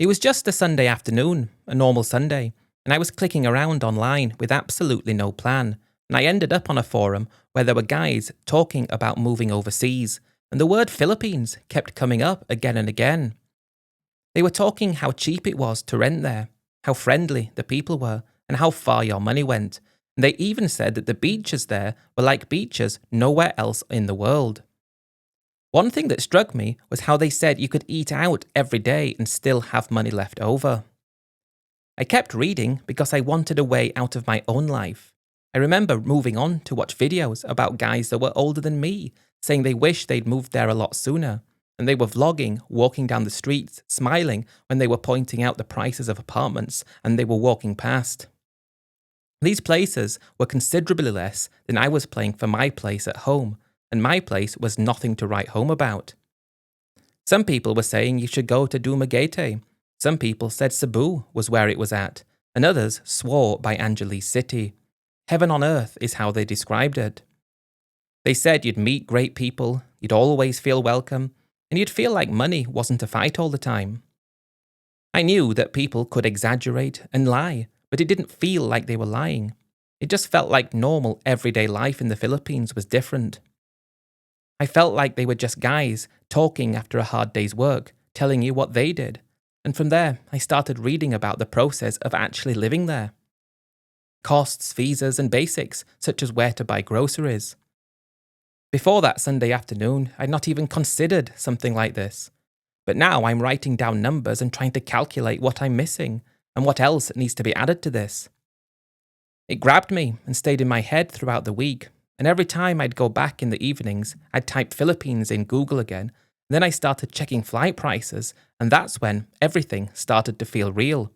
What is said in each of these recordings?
It was just a Sunday afternoon, a normal Sunday, and I was clicking around online with absolutely no plan, and I ended up on a forum where there were guys talking about moving overseas, and the word Philippines kept coming up again and again. They were talking how cheap it was to rent there, how friendly the people were, and how far your money went, and they even said that the beaches there were like beaches nowhere else in the world. One thing that struck me was how they said you could eat out every day and still have money left over. I kept reading because I wanted a way out of my own life. I remember moving on to watch videos about guys that were older than me, saying they wished they'd moved there a lot sooner, and they were vlogging, walking down the streets, smiling when they were pointing out the prices of apartments and they were walking past. These places were considerably less than I was paying for my place at home, and my place was nothing to write home about. Some people were saying you should go to Dumaguete. Some people said Cebu was where it was at, and others swore by Angeles City. Heaven on earth is how they described it. They said you'd meet great people, you'd always feel welcome, and you'd feel like money wasn't a fight all the time. I knew that people could exaggerate and lie, but it didn't feel like they were lying. It just felt like normal everyday life in the Philippines was different. I felt like they were just guys talking after a hard day's work, telling you what they did. And from there, I started reading about the process of actually living there. Costs, visas, and basics, such as where to buy groceries. Before that Sunday afternoon, I'd not even considered something like this. But now I'm writing down numbers and trying to calculate what I'm missing and what else needs to be added to this. It grabbed me and stayed in my head throughout the week. And every time I'd go back in the evenings, I'd type Philippines in Google again. And then I started checking flight prices, and that's when everything started to feel real.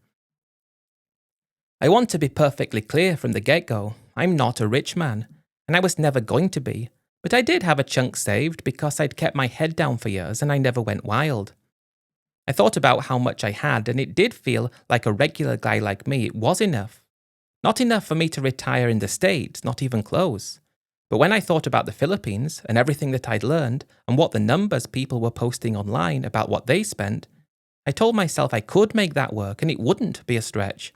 I want to be perfectly clear from the get-go, I'm not a rich man, and I was never going to be, but I did have a chunk saved because I'd kept my head down for years and I never went wild. I thought about how much I had, and it did feel like a regular guy like me, it was enough. Not enough for me to retire in the States, not even close. But when I thought about the Philippines and everything that I'd learned and what the numbers people were posting online about what they spent, I told myself I could make that work and it wouldn't be a stretch.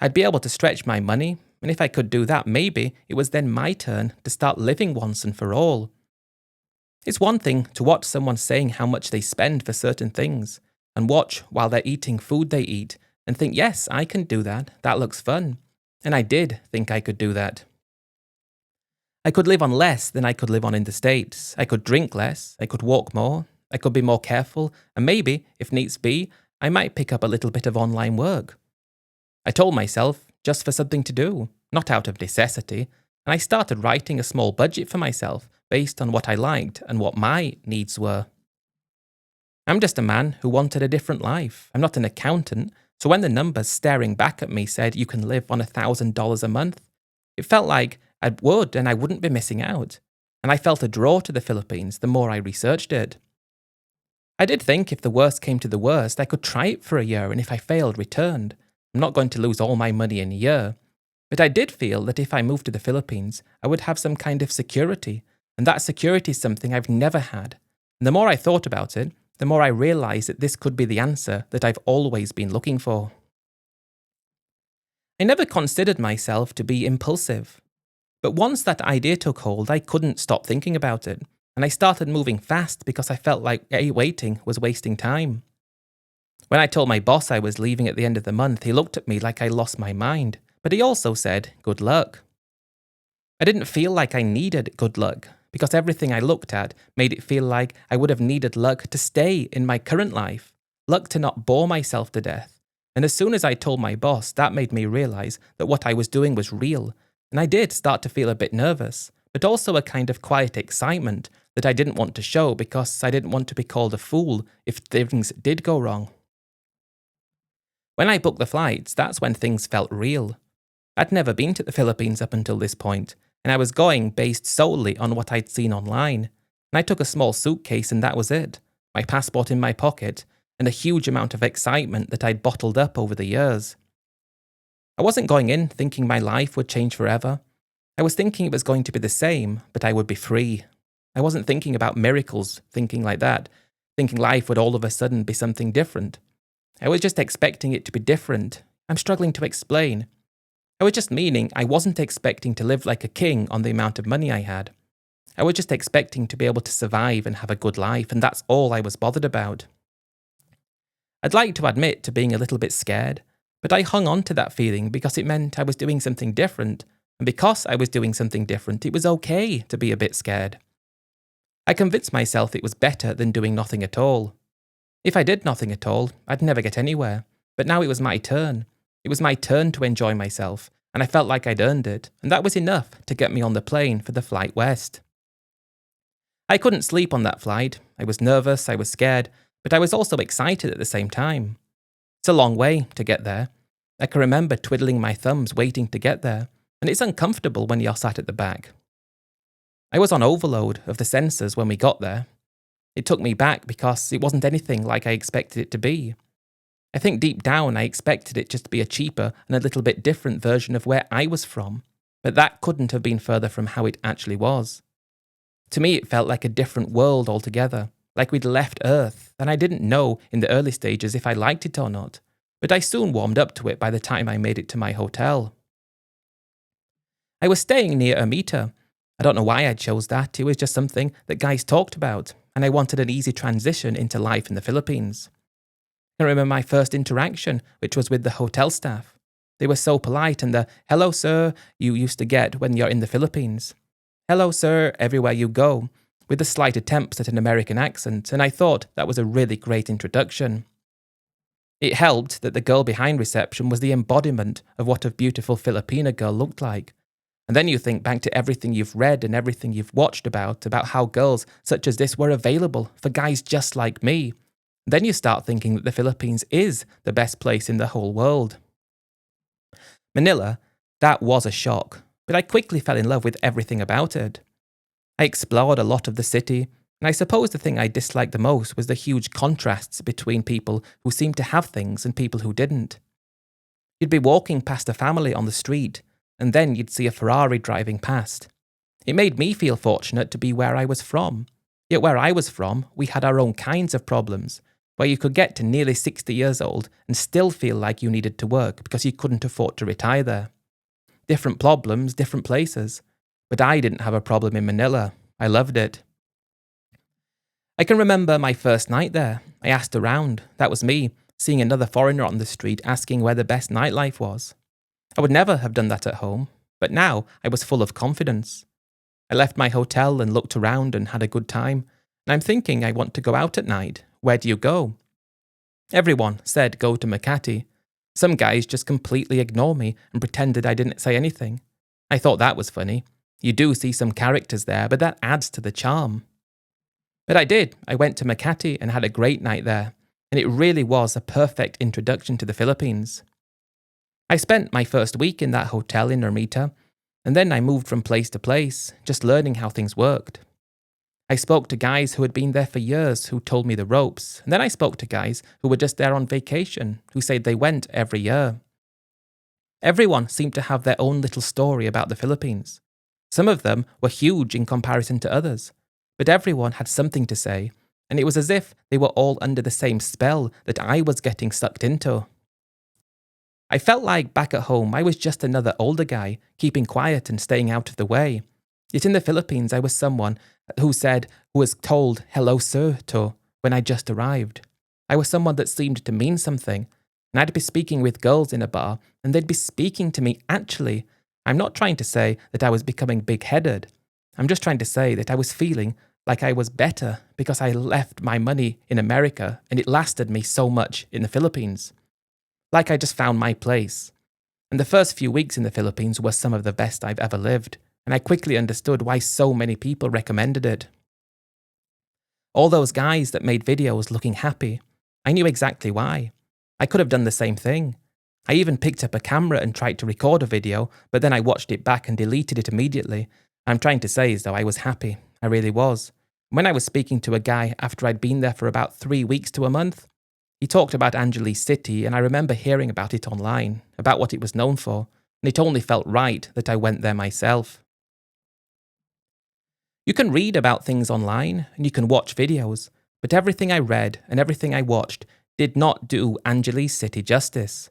I'd be able to stretch my money, and if I could do that, maybe it was then my turn to start living once and for all. It's one thing to watch someone saying how much they spend for certain things and watch while they're eating food they eat and think, yes, I can do that, that looks fun. And I did think I could do that. I could live on less than I could live on in the States. I could drink less, I could walk more, I could be more careful, and maybe, if needs be, I might pick up a little bit of online work. I told myself, just for something to do, not out of necessity, and I started writing a small budget for myself based on what I liked and what my needs were. I'm just a man who wanted a different life. I'm not an accountant, so when the numbers staring back at me said you can live on $1,000 a month, it felt like I would and I wouldn't be missing out, and I felt a draw to the Philippines the more I researched it. I did think if the worst came to the worst, I could try it for a year, and if I failed, returned. I'm not going to lose all my money in a year, but I did feel that if I moved to the Philippines, I would have some kind of security, and that security is something I've never had. And the more I thought about it, the more I realized that this could be the answer that I've always been looking for. I never considered myself to be impulsive. But once that idea took hold, I couldn't stop thinking about it, and I started moving fast because I felt like waiting was wasting time. When I told my boss I was leaving at the end of the month, he looked at me like I lost my mind, but he also said, good luck. I didn't feel like I needed good luck, because everything I looked at made it feel like I would have needed luck to stay in my current life, luck to not bore myself to death. And as soon as I told my boss, that made me realize that what I was doing was real. And I did start to feel a bit nervous, but also a kind of quiet excitement that I didn't want to show because I didn't want to be called a fool if things did go wrong. When I booked the flights, that's when things felt real. I'd never been to the Philippines up until this point, and I was going based solely on what I'd seen online. And I took a small suitcase and that was it, my passport in my pocket, and a huge amount of excitement that I'd bottled up over the years. I wasn't going in thinking my life would change forever. I was thinking it was going to be the same, but I would be free. I wasn't thinking about miracles, thinking like that, thinking life would all of a sudden be something different. I was just expecting it to be different. I'm struggling to explain. I was just meaning I wasn't expecting to live like a king on the amount of money I had. I was just expecting to be able to survive and have a good life, and that's all I was bothered about. I'd like to admit to being a little bit scared, but I hung on to that feeling because it meant I was doing something different, and because I was doing something different, it was okay to be a bit scared. I convinced myself it was better than doing nothing at all. If I did nothing at all, I'd never get anywhere, but now it was my turn. It was my turn to enjoy myself, and I felt like I'd earned it, and that was enough to get me on the plane for the flight west. I couldn't sleep on that flight. I was nervous, I was scared, but I was also excited at the same time. It's a long way to get there. I can remember twiddling my thumbs waiting to get there, and it's uncomfortable when you're sat at the back. I was on overload of the sensors when we got there. It took me back because it wasn't anything like I expected it to be. I think deep down I expected it just to be a cheaper and a little bit different version of where I was from, but that couldn't have been further from how it actually was. To me, it felt like a different world altogether, like we'd left Earth, and I didn't know in the early stages if I liked it or not, but I soon warmed up to it by the time I made it to my hotel. I was staying near a meter. I don't know why I chose that, it was just something that guys talked about, and I wanted an easy transition into life in the Philippines. I remember my first interaction, which was with the hotel staff. They were so polite, and the "hello sir" you used to get when you're in the Philippines. "Hello sir" everywhere you go, with the slight attempts at an American accent, and I thought that was a really great introduction. It helped that the girl behind reception was the embodiment of what a beautiful Filipina girl looked like. And then you think back to everything you've read and everything you've watched about how girls such as this were available for guys just like me. Then you start thinking that the Philippines is the best place in the whole world. Manila, that was a shock, but I quickly fell in love with everything about it. I explored a lot of the city, and I suppose the thing I disliked the most was the huge contrasts between people who seemed to have things and people who didn't. You'd be walking past a family on the street, and then you'd see a Ferrari driving past. It made me feel fortunate to be where I was from. Yet where I was from, we had our own kinds of problems, where you could get to nearly 60 years old and still feel like you needed to work because you couldn't afford to retire there. Different problems, different places. But I didn't have a problem in Manila. I loved it. I can remember my first night there. I asked around. That was me, seeing another foreigner on the street asking where the best nightlife was. I would never have done that at home, but now I was full of confidence. I left my hotel and looked around and had a good time, and I'm thinking I want to go out at night. Where do you go? Everyone said go to Makati. Some guys just completely ignore me and pretended I didn't say anything. I thought that was funny. You do see some characters there, but that adds to the charm. But I did. I went to Makati and had a great night there, and it really was a perfect introduction to the Philippines. I spent my first week in that hotel in Ermita, and then I moved from place to place, just learning how things worked. I spoke to guys who had been there for years who told me the ropes, and then I spoke to guys who were just there on vacation, who said they went every year. Everyone seemed to have their own little story about the Philippines. Some of them were huge in comparison to others, but everyone had something to say, and it was as if they were all under the same spell that I was getting sucked into. I felt like back at home I was just another older guy, keeping quiet and staying out of the way. Yet in the Philippines I was someone who was told "hello sir" to when I just arrived. I was someone that seemed to mean something, and I'd be speaking with girls in a bar, and they'd be speaking to me actually. I'm not trying to say that I was becoming big-headed. I'm just trying to say that I was feeling like I was better because I left my money in America and it lasted me so much in the Philippines. Like I just found my place. And the first few weeks in the Philippines were some of the best I've ever lived, and I quickly understood why so many people recommended it. All those guys that made videos looking happy, I knew exactly why. I could have done the same thing. I even picked up a camera and tried to record a video, but then I watched it back and deleted it immediately. I'm trying to say is though I was happy. I really was. When I was speaking to a guy after I'd been there for about 3 weeks to a month, he talked about Angeles City, and I remember hearing about it online, about what it was known for, and it only felt right that I went there myself. You can read about things online, and you can watch videos, but everything I read and everything I watched did not do Angeles City justice.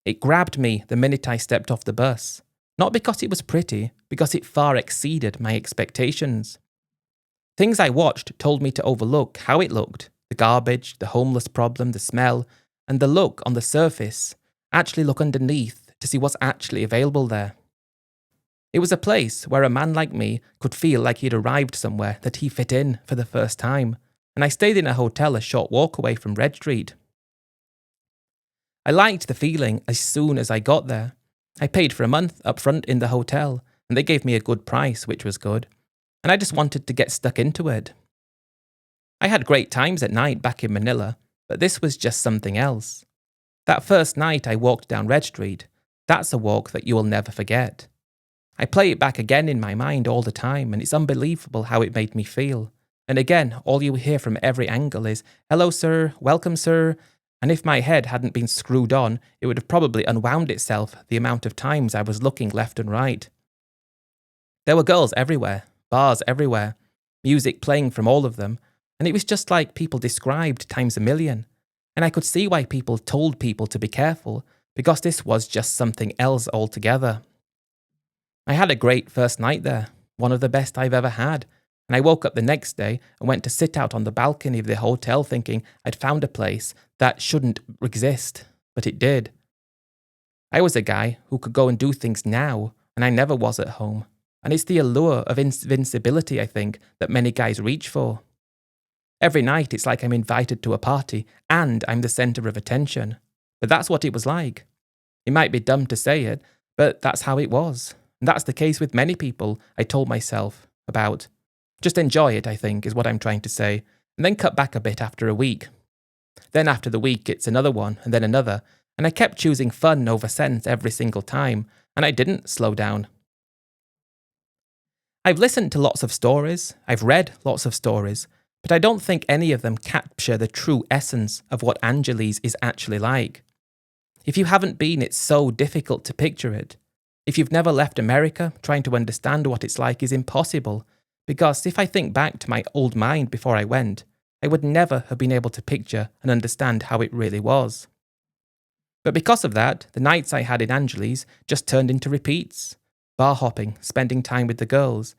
It grabbed me the minute I stepped off the bus. Not because it was pretty, because it far exceeded my expectations. Things I watched told me to overlook how it looked, the garbage, the homeless problem, the smell, and the look on the surface, actually look underneath to see what's actually available there. It was a place where a man like me could feel like he'd arrived somewhere that he fit in for the first time, and I stayed in a hotel a short walk away from Red Street. I liked the feeling as soon as I got there. I paid for a month up front in the hotel, and they gave me a good price, which was good, and I just wanted to get stuck into it. I had great times at night back in Manila, but this was just something else. That first night I walked down Red Street, that's a walk that you will never forget. I play it back again in my mind all the time, and it's unbelievable how it made me feel. And again, all you hear from every angle is, "Hello sir, welcome sir," and if my head hadn't been screwed on, it would have probably unwound itself the amount of times I was looking left and right. There were girls everywhere, bars everywhere, music playing from all of them, and it was just like people described times a million. And I could see why people told people to be careful, because this was just something else altogether. I had a great first night there, one of the best I've ever had, and I woke up the next day and went to sit out on the balcony of the hotel thinking I'd found a place that shouldn't exist, but it did. I was a guy who could go and do things now, and I never was at home, and it's the allure of invincibility, I think, that many guys reach for. Every night it's like I'm invited to a party, and I'm the centre of attention, but that's what it was like. It might be dumb to say it, but that's how it was. And that's the case with many people I told myself about. Just enjoy it, I think, is what I'm trying to say, and then cut back a bit after a week. Then after the week, it's another one, and then another, and I kept choosing fun over sense every single time, and I didn't slow down. I've listened to lots of stories, I've read lots of stories, but I don't think any of them capture the true essence of what Angeles is actually like. If you haven't been, it's so difficult to picture it. If you've never left America, trying to understand what it's like is impossible, because if I think back to my old mind before I went, I would never have been able to picture and understand how it really was. But because of that, the nights I had in Angeles just turned into repeats. Bar hopping, spending time with the girls,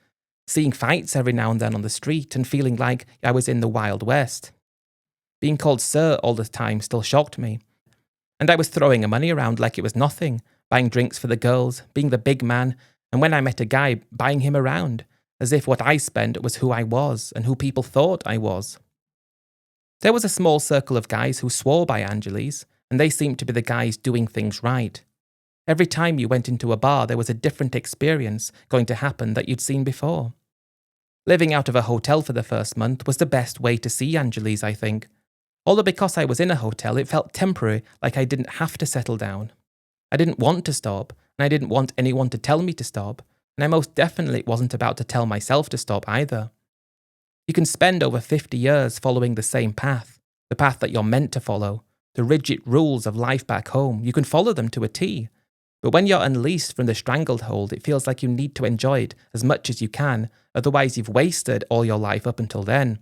seeing fights every now and then on the street and feeling like I was in the Wild West. Being called sir all the time still shocked me. And I was throwing money around like it was nothing, buying drinks for the girls, being the big man, and when I met a guy, buying him around, as if what I spent was who I was and who people thought I was. There was a small circle of guys who swore by Angeles, and they seemed to be the guys doing things right. Every time you went into a bar, there was a different experience going to happen that you'd seen before. Living out of a hotel for the first month was the best way to see Angeles, I think. Although because I was in a hotel, it felt temporary, like I didn't have to settle down. I didn't want to stop, and I didn't want anyone to tell me to stop, and I most definitely wasn't about to tell myself to stop either. You can spend over 50 years following the same path, the path that you're meant to follow, the rigid rules of life back home. You can follow them to a T. But when you're unleashed from the stranglehold, it feels like you need to enjoy it as much as you can, otherwise you've wasted all your life up until then.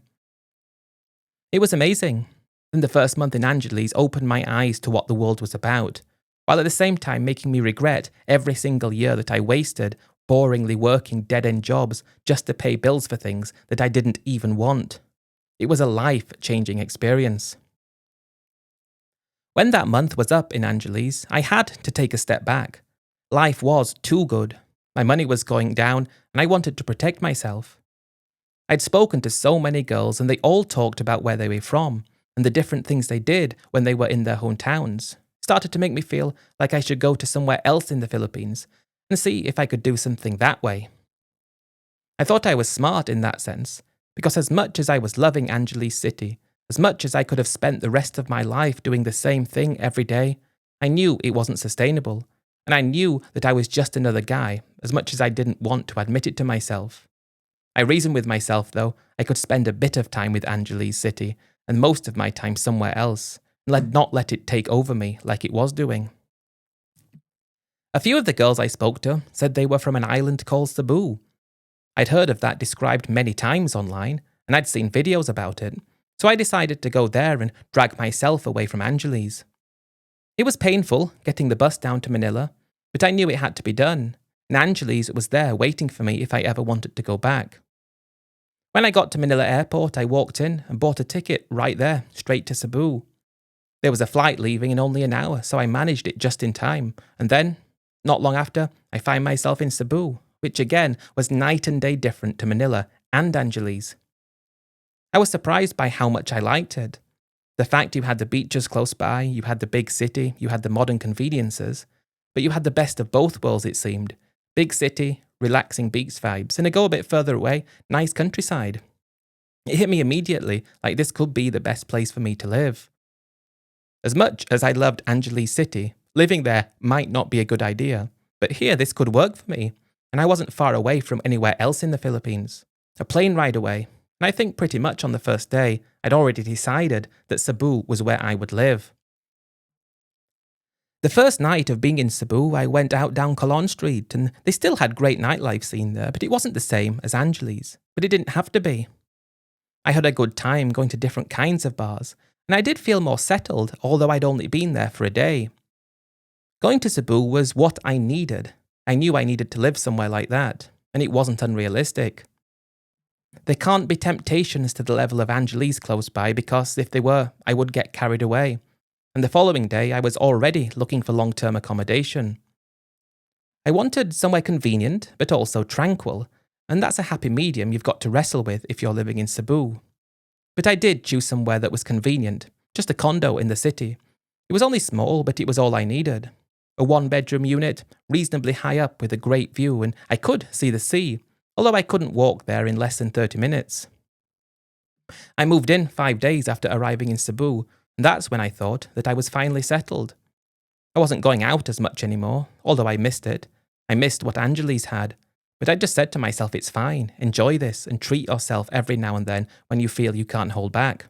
It was amazing. And the first month in Angeles opened my eyes to what the world was about, while at the same time making me regret every single year that I wasted boringly working dead-end jobs just to pay bills for things that I didn't even want. It was a life-changing experience. When that month was up in Angeles, I had to take a step back. Life was too good. My money was going down, and I wanted to protect myself. I'd spoken to so many girls, and they all talked about where they were from, and the different things they did when they were in their hometowns. It started to make me feel like I should go to somewhere else in the Philippines and see if I could do something that way. I thought I was smart in that sense, because as much as I was loving Angeles City, as much as I could have spent the rest of my life doing the same thing every day, I knew it wasn't sustainable, and I knew that I was just another guy, as much as I didn't want to admit it to myself. I reasoned with myself, though, I could spend a bit of time with Angeles City, and most of my time somewhere else, and not let it take over me like it was doing. A few of the girls I spoke to said they were from an island called Cebu. I'd heard of that described many times online, and I'd seen videos about it, So I decided to go there and drag myself away from Angeli's. It was painful getting the bus down to Manila, but I knew it had to be done, and Angeli's was there waiting for me if I ever wanted to go back. When I got to Manila Airport, I walked in and bought a ticket right there, straight to Cebu. There was a flight leaving in only an hour, so I managed it just in time, and then, not long after, I find myself in Cebu, which again was night and day different to Manila and Angeli's. I was surprised by how much I liked it. The fact you had the beaches close by, you had the big city, you had the modern conveniences, but you had the best of both worlds, it seemed. Big city, relaxing beach vibes, and a go a bit further away, nice countryside. It hit me immediately, like this could be the best place for me to live. As much as I loved Angeli's city, living there might not be a good idea, but here this could work for me, and I wasn't far away from anywhere else in the Philippines. A plane ride away, and I think pretty much on the first day, I'd already decided that Cebu was where I would live. The first night of being in Cebu, I went out down Colon Street, and they still had great nightlife scene there, but it wasn't the same as Angeli's, but it didn't have to be. I had a good time going to different kinds of bars, and I did feel more settled, although I'd only been there for a day. Going to Cebu was what I needed. I knew I needed to live somewhere like that, and it wasn't unrealistic. There can't be temptations to the level of Angeli's close by because if they were, I would get carried away. And the following day, I was already looking for long-term accommodation. I wanted somewhere convenient, but also tranquil, and that's a happy medium you've got to wrestle with if you're living in Cebu. But I did choose somewhere that was convenient, just a condo in the city. It was only small, but it was all I needed. A one-bedroom unit, reasonably high up with a great view, and I could see the sea, although I couldn't walk there in less than 30 minutes. I moved in 5 days after arriving in Cebu, and that's when I thought that I was finally settled. I wasn't going out as much anymore, although I missed it. I missed what Angeli's had, but I just said to myself it's fine, enjoy this and treat yourself every now and then when you feel you can't hold back.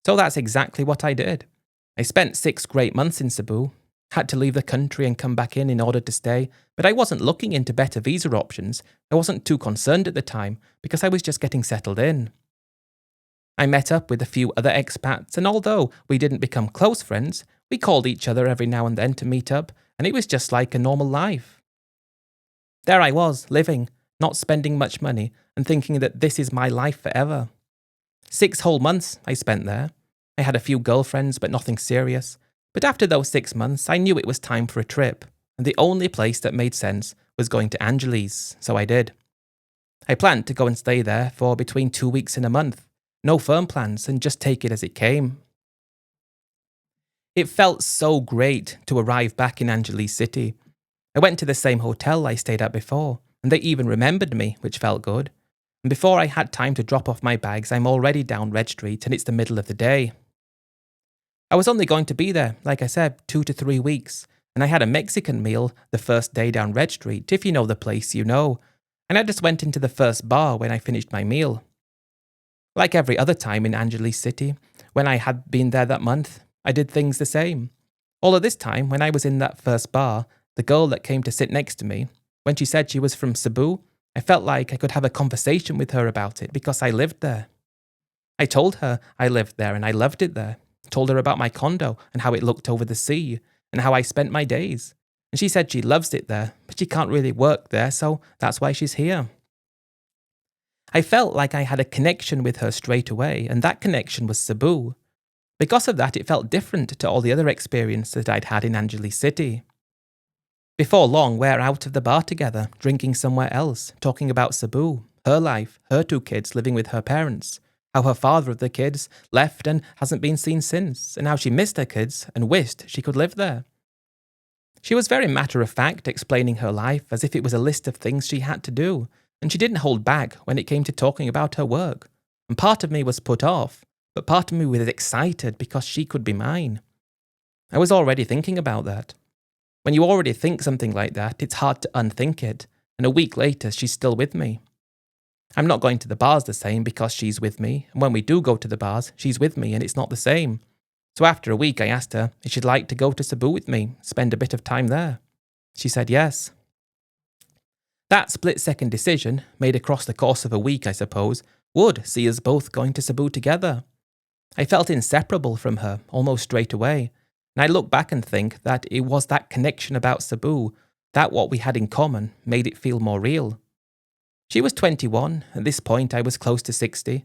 So that's exactly what I did. I spent 6 great months in Cebu, had to leave the country and come back in order to stay, but I wasn't looking into better visa options. I wasn't too concerned at the time because I was just getting settled in. I met up with a few other expats, and although we didn't become close friends, we called each other every now and then to meet up, and it was just like a normal life. There I was, living, not spending much money, and thinking that this is my life forever. 6 whole months I spent there. I had a few girlfriends, but nothing serious. But after those 6 months, I knew it was time for a trip, and the only place that made sense was going to Angeli's, so I did. I planned to go and stay there for between 2 weeks and a month. No firm plans, and just take it as it came. It felt so great to arrive back in Angeli's city. I went to the same hotel I stayed at before, and they even remembered me, which felt good. And before I had time to drop off my bags, I'm already down Red Street, and it's the middle of the day. I was only going to be there, like I said, 2 to 3 weeks, and I had a Mexican meal the first day down Red Street. If you know the place, you know. And I just went into the first bar when I finished my meal. Like every other time in Angeli's city, when I had been there that month, I did things the same. Although this time, when I was in that first bar, the girl that came to sit next to me, when she said she was from Cebu, I felt like I could have a conversation with her about it because I lived there. I told her I lived there and I loved it there. Told her about my condo and how it looked over the sea and how I spent my days. And she said she loves it there, but she can't really work there, so that's why she's here. I felt like I had a connection with her straight away, and that connection was Cebu. Because of that, it felt different to all the other experiences that I'd had in Angeli's city. Before long, we're out of the bar together, drinking somewhere else, talking about Cebu, her life, her 2 kids living with her parents, how her father of the kids left and hasn't been seen since, and how she missed her kids and wished she could live there. She was very matter-of-fact, explaining her life as if it was a list of things she had to do, and she didn't hold back when it came to talking about her work. And part of me was put off, but part of me was excited because she could be mine. I was already thinking about that. When you already think something like that, it's hard to unthink it, and a week later she's still with me. I'm not going to the bars the same because she's with me, and when we do go to the bars, she's with me and it's not the same. So after a week I asked her if she'd like to go to Cebu with me, spend a bit of time there. She said yes. That split-second decision, made across the course of a week I suppose, would see us both going to Cebu together. I felt inseparable from her almost straight away, and I look back and think that it was that connection about Cebu, that what we had in common, made it feel more real. She was 21, at this point I was close to 60,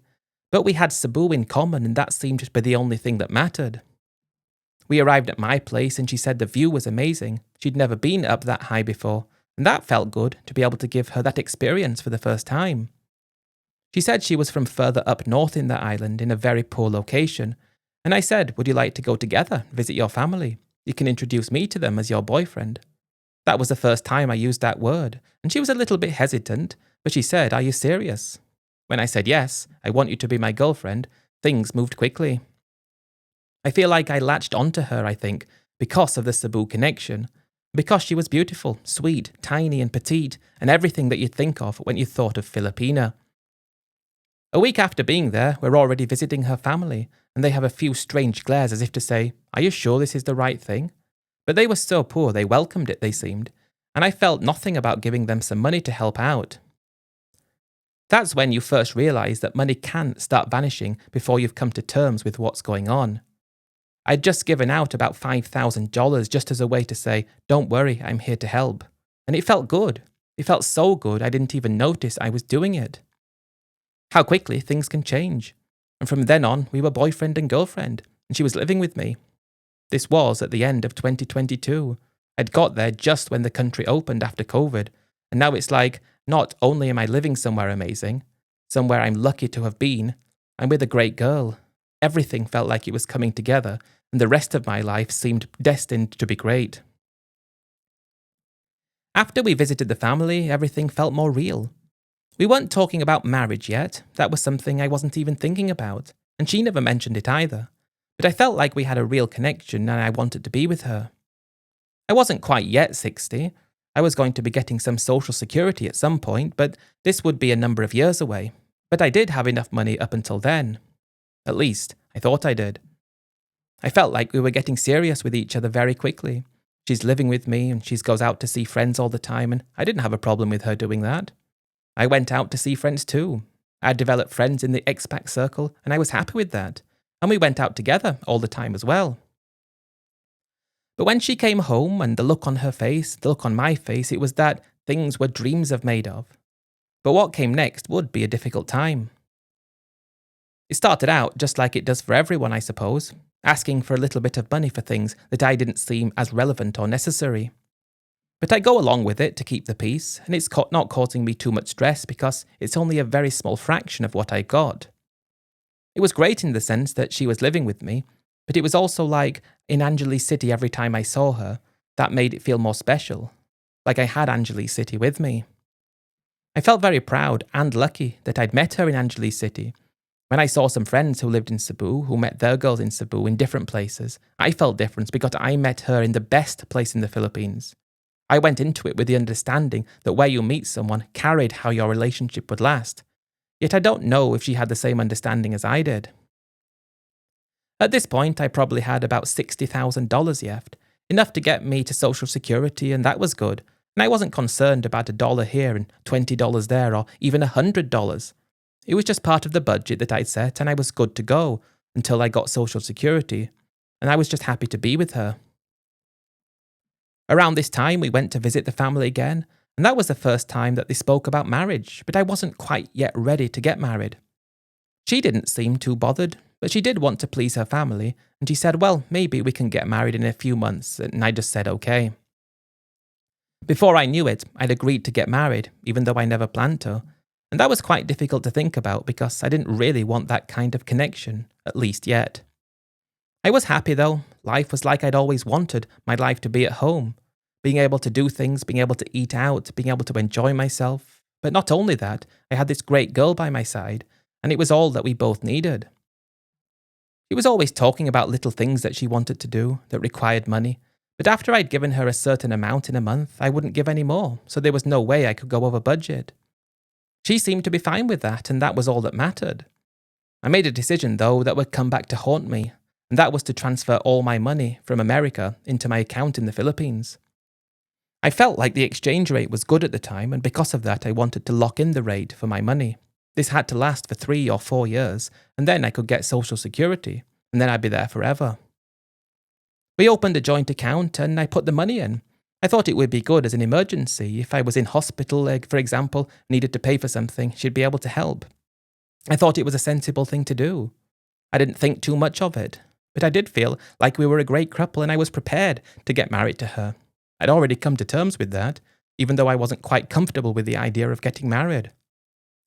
but we had Cebu in common and that seemed to be the only thing that mattered. We arrived at my place and she said the view was amazing. She'd never been up that high before, and that felt good to be able to give her that experience for the first time. She said she was from further up north in the island in a very poor location, and I said, would you like to go together, visit your family? You can introduce me to them as your boyfriend. That was the first time I used that word, and she was a little bit hesitant, but she said, are you serious? When I said yes, I want you to be my girlfriend, things moved quickly. I feel like I latched onto her, I think, because of the Cebu connection. Because she was beautiful, sweet, tiny and petite, and everything that you'd think of when you thought of Filipina. A week after being there, we're already visiting her family, and they have a few strange glares as if to say, are you sure this is the right thing? But they were so poor they welcomed it, they seemed, and I felt nothing about giving them some money to help out. That's when you first realise that money can start vanishing before you've come to terms with what's going on. I'd just given out about $5,000 just as a way to say, don't worry, I'm here to help. And it felt good. It felt so good I didn't even notice I was doing it. How quickly things can change. And from then on, we were boyfriend and girlfriend, and she was living with me. This was at the end of 2022. I'd got there just when the country opened after COVID, and now it's like, not only am I living somewhere amazing, somewhere I'm lucky to have been, I'm with a great girl. Everything felt like it was coming together, and the rest of my life seemed destined to be great. After we visited the family, everything felt more real. We weren't talking about marriage yet, that was something I wasn't even thinking about, and she never mentioned it either. But I felt like we had a real connection and I wanted to be with her. I wasn't quite yet 60. I was going to be getting some social security at some point, but this would be a number of years away. But I did have enough money up until then. At least, I thought I did. I felt like we were getting serious with each other very quickly. She's living with me and she goes out to see friends all the time, and I didn't have a problem with her doing that. I went out to see friends too. I developed friends in the expat circle, and I was happy with that. And we went out together all the time as well. But when she came home and the look on her face, the look on my face, it was that things were dreams are made of. But what came next would be a difficult time. It started out just like it does for everyone, I suppose, asking for a little bit of money for things that I didn't seem as relevant or necessary. But I go along with it to keep the peace, and it's not causing me too much stress because it's only a very small fraction of what I got. It was great in the sense that she was living with me, but it was also like in Angeles City every time I saw her, that made it feel more special, like I had Angeles City with me. I felt very proud and lucky that I'd met her in Angeles City. When I saw some friends who lived in Cebu, who met their girls in Cebu in different places, I felt different because I met her in the best place in the Philippines. I went into it with the understanding that where you meet someone carried how your relationship would last. Yet I don't know if she had the same understanding as I did. At this point, I probably had about $60,000 left, enough to get me to Social Security, and that was good. And I wasn't concerned about $1 here and $20 there, or even $100. It was just part of the budget that I'd set, and I was good to go until I got Social Security, and I was just happy to be with her. Around this time, we went to visit the family again, and that was the first time that they spoke about marriage, but I wasn't quite yet ready to get married. She didn't seem too bothered, but she did want to please her family, and she said, well, maybe we can get married in a few months, and I just said okay. Before I knew it, I'd agreed to get married, even though I never planned to, and that was quite difficult to think about because I didn't really want that kind of connection, at least yet. I was happy though. Life was like I'd always wanted my life to be at home. Being able to do things, being able to eat out, being able to enjoy myself. But not only that, I had this great girl by my side, and it was all that we both needed. She was always talking about little things that she wanted to do, that required money, but after I'd given her a certain amount in a month, I wouldn't give any more, so there was no way I could go over budget. She seemed to be fine with that, and that was all that mattered. I made a decision, though, that would come back to haunt me, and that was to transfer all my money from America into my account in the Philippines. I felt like the exchange rate was good at the time, and because of that I wanted to lock in the rate for my money. This had to last for 3 or 4 years, and then I could get Social Security, and then I'd be there forever. We opened a joint account and I put the money in. I thought it would be good as an emergency. If I was in hospital, for example, needed to pay for something, she'd be able to help. I thought it was a sensible thing to do. I didn't think too much of it, but I did feel like we were a great couple and I was prepared to get married to her. I'd already come to terms with that, even though I wasn't quite comfortable with the idea of getting married.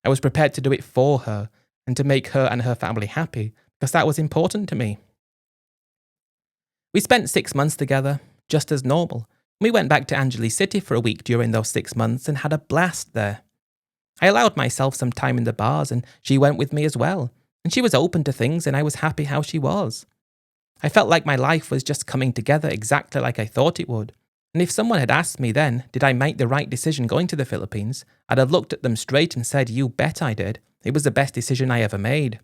I was prepared to do it for her and to make her and her family happy, because that was important to me. We spent 6 months together, just as normal. We went back to Angeles City for a week during those 6 months and had a blast there. I allowed myself some time in the bars and she went with me as well, and she was open to things and I was happy how she was. I felt like my life was just coming together exactly like I thought it would, and if someone had asked me then, did I make the right decision going to the Philippines, I'd have looked at them straight and said, you bet I did. It was the best decision I ever made.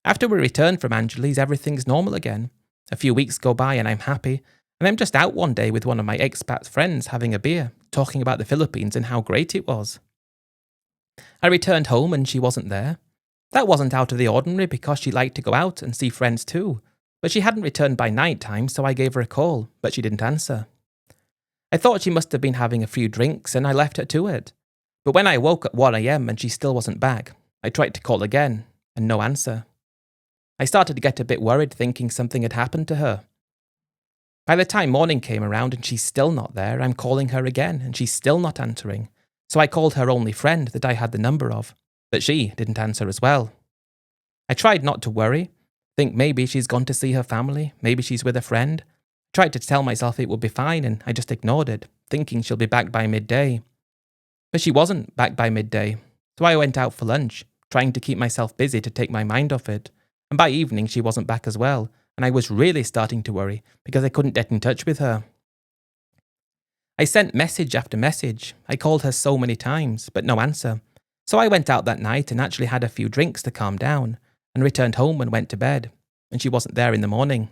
After we returned from Angeles, everything's normal again. A few weeks go by and I'm happy, and I'm just out one day with one of my expat friends having a beer, talking about the Philippines and how great it was. I returned home and she wasn't there. That wasn't out of the ordinary because she liked to go out and see friends too, but she hadn't returned by night time, so I gave her a call, but she didn't answer. I thought she must have been having a few drinks and I left her to it. But when I woke at 1 a.m. and she still wasn't back, I tried to call again, and no answer. I started to get a bit worried, thinking something had happened to her. By the time morning came around and she's still not there, I'm calling her again and she's still not answering. So I called her only friend that I had the number of, but she didn't answer as well. I tried not to worry, think maybe she's gone to see her family, maybe she's with a friend. I tried to tell myself it would be fine and I just ignored it, thinking she'll be back by midday. But she wasn't back by midday, so I went out for lunch, trying to keep myself busy to take my mind off it. And by evening she wasn't back as well, and I was really starting to worry because I couldn't get in touch with her. I sent message after message. I called her so many times, but no answer. So I went out that night and actually had a few drinks to calm down, and returned home and went to bed, and she wasn't there in the morning.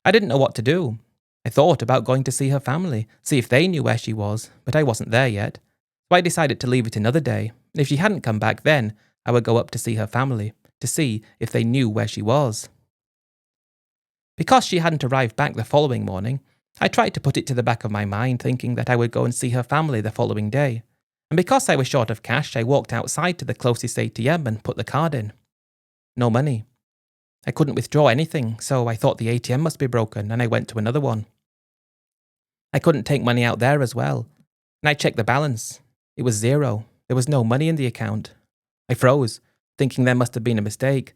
I didn't know what to do. I thought about going to see her family, see if they knew where she was, but I wasn't there yet. So I decided to leave it another day, and if she hadn't come back then, I would go up to see her family, to see if they knew where she was. Because she hadn't arrived back the following morning, I tried to put it to the back of my mind, thinking that I would go and see her family the following day. And because I was short of cash, I walked outside to the closest ATM and put the card in. No money. I couldn't withdraw anything, so I thought the ATM must be broken, and I went to another one. I couldn't take money out there as well, and I checked the balance. It was zero. There was no money in the account. I froze, thinking there must have been a mistake.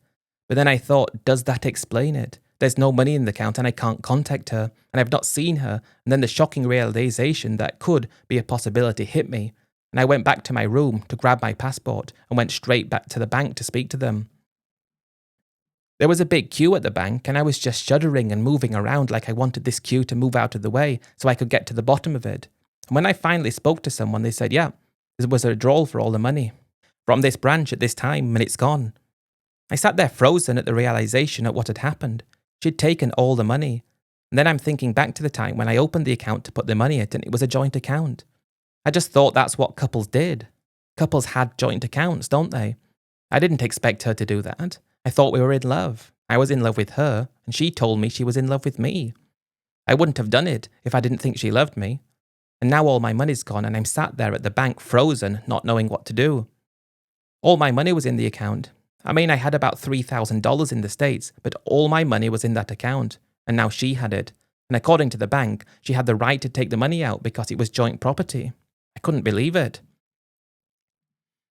But then I thought, does that explain it? There's no money in the account and I can't contact her, and I've not seen her, and then the shocking realization that could be a possibility hit me, and I went back to my room to grab my passport and went straight back to the bank to speak to them. There was a big queue at the bank, and I was just shuddering and moving around like I wanted this queue to move out of the way so I could get to the bottom of it. And when I finally spoke to someone, they said, yeah, there was a withdrawal for all the money from this branch at this time, and it's gone. I sat there frozen at the realization of what had happened. She'd taken all the money. And then I'm thinking back to the time when I opened the account to put the money in, and it was a joint account. I just thought that's what couples did. Couples had joint accounts, don't they? I didn't expect her to do that. I thought we were in love. I was in love with her, and she told me she was in love with me. I wouldn't have done it if I didn't think she loved me. And now all my money's gone, and I'm sat there at the bank frozen, not knowing what to do. All my money was in the account. I mean, I had about $3,000 in the States, but all my money was in that account, and now she had it. And according to the bank, she had the right to take the money out because it was joint property. I couldn't believe it.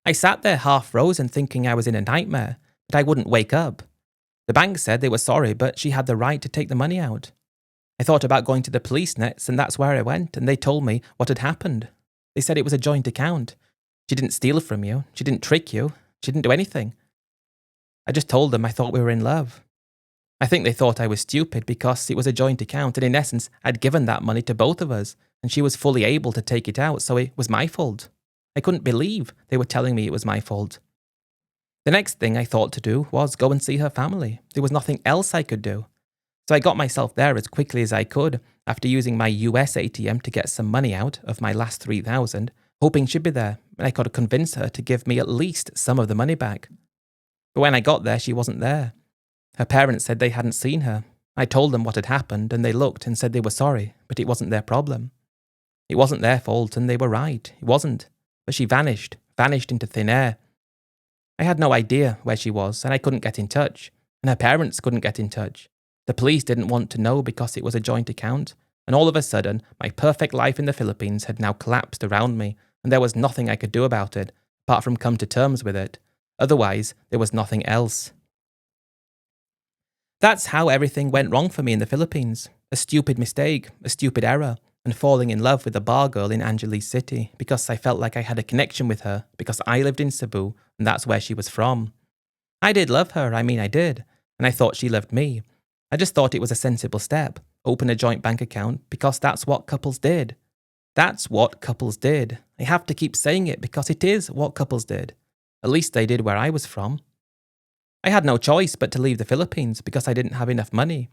I sat there half frozen thinking I was in a nightmare, but I wouldn't wake up. The bank said they were sorry, but she had the right to take the money out. I thought about going to the police next, and that's where I went, and they told me what had happened. They said it was a joint account. She didn't steal from you. She didn't trick you. She didn't do anything. I just told them I thought we were in love. I think they thought I was stupid because it was a joint account, and in essence, I'd given that money to both of us, and she was fully able to take it out, so it was my fault. I couldn't believe they were telling me it was my fault. The next thing I thought to do was go and see her family. There was nothing else I could do. So I got myself there as quickly as I could after using my US ATM to get some money out of my last $3,000, hoping she'd be there and I could convince her to give me at least some of the money back. But when I got there, she wasn't there. Her parents said they hadn't seen her. I told them what had happened and they looked and said they were sorry, but it wasn't their problem. It wasn't their fault and they were right, it wasn't. But she vanished into thin air. I had no idea where she was and I couldn't get in touch, and her parents couldn't get in touch. The police didn't want to know because it was a joint account, and all of a sudden, my perfect life in the Philippines had now collapsed around me, and there was nothing I could do about it, apart from come to terms with it. Otherwise, there was nothing else. That's how everything went wrong for me in the Philippines. A stupid mistake, a stupid error, and falling in love with a bar girl in Angeles City because I felt like I had a connection with her because I lived in Cebu and that's where she was from. I did love her, I did, and I thought she loved me. I just thought it was a sensible step, open a joint bank account because that's what couples did. That's what couples did. I have to keep saying it because it is what couples did. At least they did where I was from. I had no choice but to leave the Philippines because I didn't have enough money.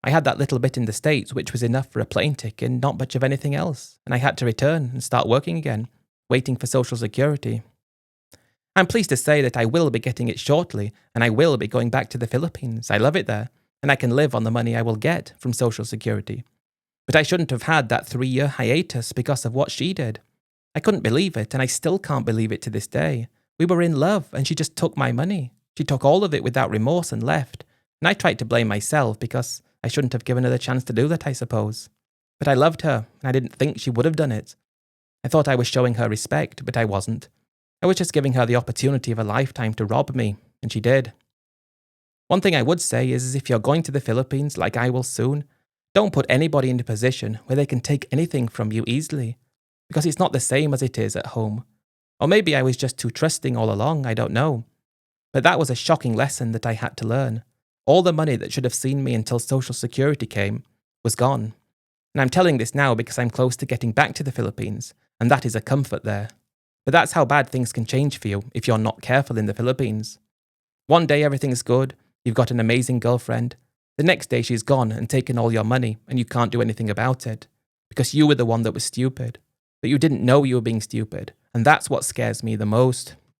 I had that little bit in the States which was enough for a plane ticket and not much of anything else, and I had to return and start working again, waiting for Social Security. I'm pleased to say that I will be getting it shortly, and I will be going back to the Philippines. I love it there, and I can live on the money I will get from Social Security. But I shouldn't have had that 3-year hiatus because of what she did. I couldn't believe it, and I still can't believe it to this day. We were in love, and she just took my money. She took all of it without remorse and left, and I tried to blame myself because I shouldn't have given her the chance to do that, I suppose. But I loved her, and I didn't think she would have done it. I thought I was showing her respect, but I wasn't. I was just giving her the opportunity of a lifetime to rob me, and she did. One thing I would say is if you're going to the Philippines, like I will soon, don't put anybody in a position where they can take anything from you easily, because it's not the same as it is at home. Or maybe I was just too trusting all along, I don't know. But that was a shocking lesson that I had to learn. All the money that should have seen me until Social Security came was gone. And I'm telling this now because I'm close to getting back to the Philippines, and that is a comfort there. But that's how bad things can change for you if you're not careful in the Philippines. One day everything's good, you've got an amazing girlfriend. The next day she's gone and taken all your money and you can't do anything about it. Because you were the one that was stupid. But you didn't know you were being stupid, and that's what scares me the most.